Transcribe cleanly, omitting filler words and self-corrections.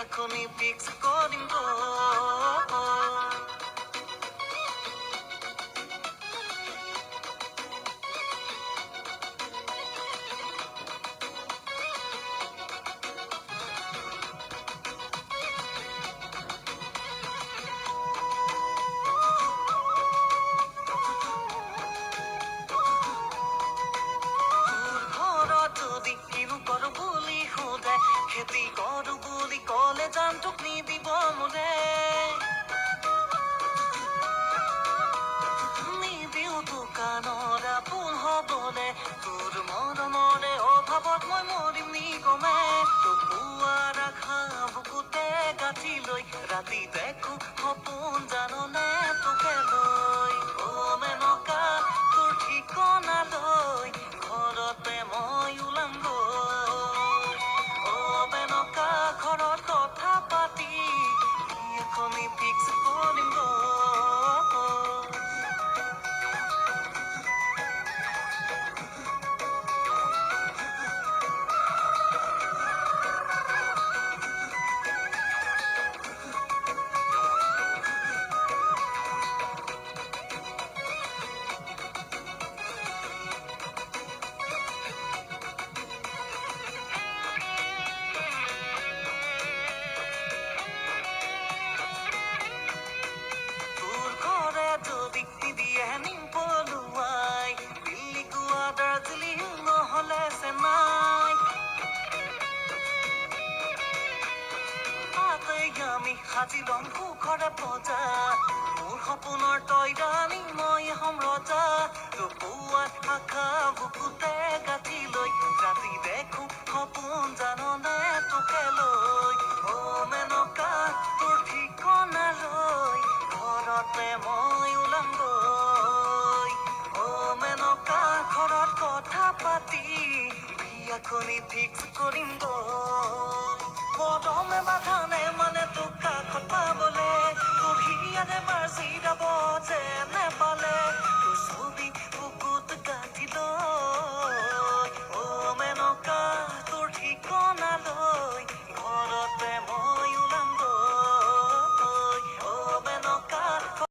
এখনি ফিক্স কৰিম খেতি কৰো বুলি কলে জানটোক নিদিব মোৰে নিদিও দোকানৰ আপোন হবলে তোৰ মৰমৰে অভাৱত মই মৰিম নিগমে পুৱা ৰাখা বুকুতে গাঁঠি লৈ ৰাতি দেখো সপোন জাননে তোকে লৈ মেনকা তোৰ ঠিকনা লৈ ঘৰতে মই ওলাম ঘৰত কথা পাতি এখনি ফিক্স কৰিম সাজিলম সুখৰে পজা মোৰ সপোনৰ তৈৰানি মই হম ৰজা পুৱাত আশা বুকুতে গাঁঠি লৈ ৰাতি দেখো সপোন জাননে তোকে লৈ মেনকা তোৰ ঠিকনা লৈ ঘৰতে মই ওলাম মেনকা ঘৰত কথা পাতি বিয়াখনি ফিক্স কৰিম